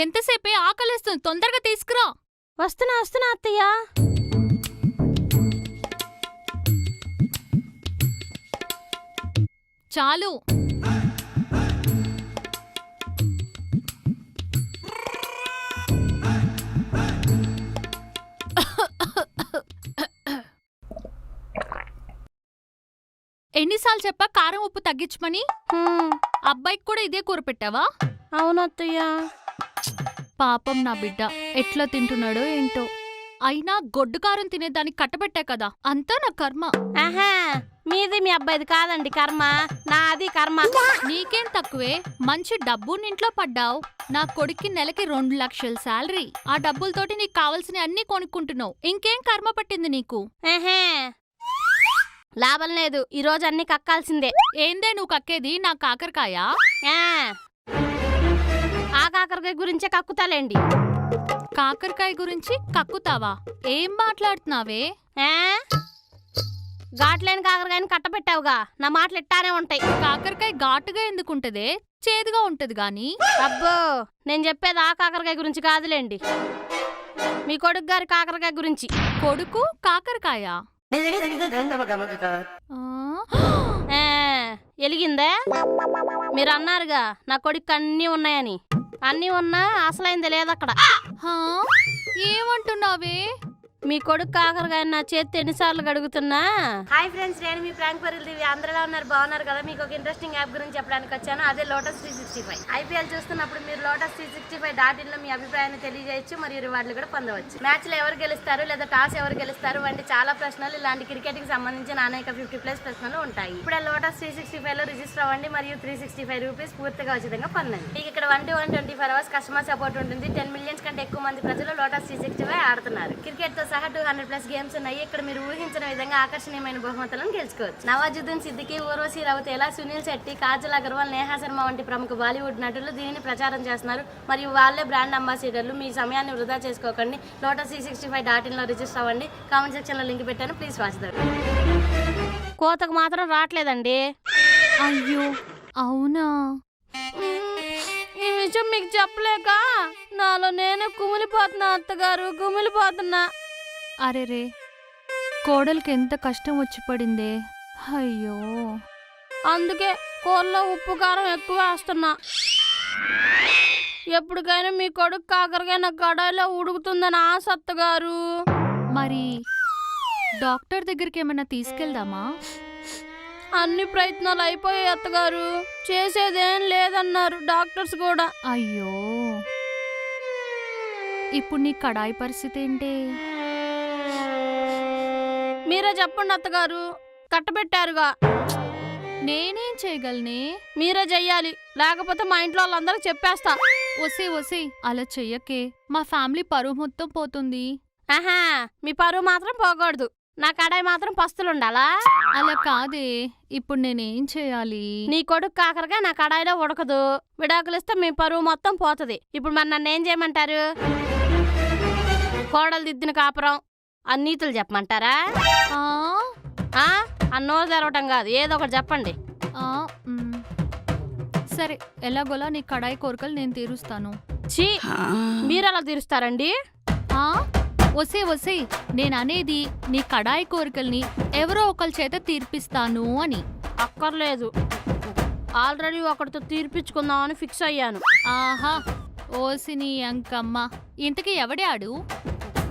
ఎంతసేపే ఆకలిస్తుంది, తొందరగా తీసుకురా. వస్తున్నా వస్తున్నా అత్తయ్య. చాలు. ఎన్నిసార్లు చెప్పా కారం ఉప్పు తగ్గించమని? అబ్బాయికి కూడా ఇదే కూర పెట్టావా? అవును అత్తయ్య. పాపం నా బిడ్డ ఎట్లా తింటున్నాడో ఏంటో. అయినా గొడ్డు కారం తినేదానికి కట్టబెట్టా కదా, అంతా నా కర్మ. ఆహా, మీది మీ అబ్బాయిది కాదండి కర్మ, నాది కర్మ. నీకేం తక్కువే, మంచి డబ్బునింట్లో పడ్డావు. నా కొడుక్కి నెలకి 2 లక్షల శాలరీ. ఆ డబ్బులతోటి నీకు కావలసిన అన్ని కొనుక్కుంటున్నావు. ఇంకేం కర్మ పట్టింది నీకు? లాభం లేదు, ఈ రోజు అన్ని కక్కాల్సిందే. ఏందే నువ్వు కక్కేది? నా కాకరకాయ. ఆ కాకరకాయ గురించే కక్కుతాలేండి. కాకరకాయ గురించి కక్కుతావా? ఏం మాట్లాడుతున్నావే? ఘాట్లేని కాకరకాయని కట్టబెట్టావుగా, నా మాటలు ఎట్టానే ఉంటాయి. కాకరకాయ ఘాటుగా ఎందుకుంటదే? చేదుగా ఉంటది గాని. అబ్బో, నేను చెప్పేది ఆ కాకరకాయ గురించి కాదులేండి, మీ కొడుకు గారి కాకరకాయ గురించి. కొడుకు కాకరకాయ ఎలిగిందే? మీరు అన్నారుగా నా కొడుకు అన్నీ ఉన్నాయని. అన్నీ ఉన్నా అసలైంది లేదక్కడ. ఏమంటున్నావే? మీ కొడుకు కాకరకాయ నా చేతి ఎన్నిసార్లు గడుగుతున్నా. హాయ్ ఫ్రెండ్స్, నేను మీ ప్రాంక్ పరిధి. అందరిలో ఉన్నారు, బాగున్నారు కదా? మీకు ఒక ఇంట్రెస్టింగ్ యాప్ గురించి చెప్పడానికి వచ్చాను, అదే లోటస్ 365. ఐపీఎల్ చూస్తున్నప్పుడు మీరు లోటస్ 365.in లో మీ అభిప్రాయాన్ని తెలియజేయచ్చు మరియు రివార్డులు కూడా పొందవచ్చు. మ్యాచ్ లో ఎవరు గెలుస్తారు లేదా టాస్ ఎవరు గెలుస్తారు వంటి చాలా ప్రశ్నలు, ఇలాంటి క్రికెట్ కి సంబంధించిన అనేక 50+ ప్రశ్నలు ఉంటాయి. ఇప్పుడు లోటస్ 365 లో రిజిస్టర్ అవ్వండి మరియు 365 రూపీస్ పూర్తిగా ఉచితంగా పొందండి. మీకు ఇక్కడ 1-24 hours కస్టమర్ సపోర్ట్ ఉంటుంది. 10 మిలియన్స్ కంటే ఎక్కువ మంది ప్రజలు లోటస్ 365 ఆడుతున్నారు. క్రికెట్ తో సహా 200+ గేమ్స్ ఉన్నాయి. ఇక్కడ మీరు ఊహించిన విధంగా ఆకర్షణీయమైన బహుమతులను గెలుచుకోవచ్చు. నవాజుద్దీన్ సిద్దికీ, ఊర్వశి రౌతేలా, సునీల్ శెట్టి, కాజల్ అగర్వాల్, నేహా శర్మ వంటి ప్రముఖ బాలీవుడ్ నటులు దీనిని ప్రచారం చేస్తున్నారు మరియు వాళ్ళే బ్రాండ్ అంబాసిడర్లు. మీ సమయాన్ని వృధా చేసుకోకండి. లోటస్ 365.in లో రిజిస్టర్ అవ్వండి. కామెంట్ సెక్షన్ లో లింక్ పెట్టాను, ప్లీజ్ వాచ్ దట్. కోతకు మాత్రం రావట్లేదండి. అయ్యో అవునా? ఈ విషయం మీకు చెప్పలేక నాలో నేను కుమిలిపోతున్నా అత్తగారు, కుమిలిపోతున్నా. అరెరే, కోడలికి ఎంత కష్టం వచ్చి పడిందే. అయ్యో, అందుకే కూరలో ఉప్పు కారం ఎక్కువ వేస్తున్నా. ఎప్పటికైనా మీ కొడుకు కాకరకాయ నా కడాయిలో ఉడుకుతుందని ఆశ అత్తగారు. మరి డాక్టర్ దగ్గరికి ఏమైనా తీసుకెళ్దామా? అన్ని ప్రయత్నాలు అయిపోయాయి అత్తగారు, చేసేదేం లేదన్నారు డాక్టర్స్ కూడా. అయ్యో, ఇప్పుడు నీ కడాయి పరిస్థితి ఏంటి? మీరే చెప్పండి అత్తగారు, కట్టబెట్టారుగా. నేనేం చేయగలనే? మీరే చెయ్యాలి, లేకపోతే మా ఇంట్లో వాళ్ళందరూ చెప్పేస్తా. ఒసే అలా చెయ్యకే, మా ఫ్యామిలీ పరువు మొత్తం పోతుంది. ఆహా, మీ పరువు మాత్రం పోకూడదు, నా కడాయి మాత్రం పస్తులుండాలా? అలా కాదే, ఇప్పుడు నేనేం చేయాలి? నీ కొడుకు కాకరగా నా కడాయిలో ఉడకదు, విడాకులిస్తే మీ పరువు మొత్తం పోతుంది. ఇప్పుడు మరి నన్ను ఏం చేయమంటారు? కోడలు దిద్దిన కాపురం అన్నీతులు చెప్పమంటారా? అన్నోరు తెరవటం కాదు, ఏదో ఒకటి చెప్పండి. సరే, ఎలాగోలా నీ కడాయి కోరికలు నేను తీరుస్తాను. ఛీ, మీరెలా తీరుస్తారండి? ఒసే నేననేది నీ కడాయి కోరికల్ని ఎవరో ఒకరి చేత తీర్పిస్తాను అని. అక్కర్లేదు, ఆల్రెడీ ఒకటితో తీర్పించుకుందామని ఫిక్స్ అయ్యాను. ఆహా, ఓసి నీ అంకమ్మ. ఇంతకీ ఎవడే ఆడు?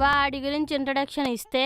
వాడి గురించి ఇంట్రడక్షన్ ఇస్తే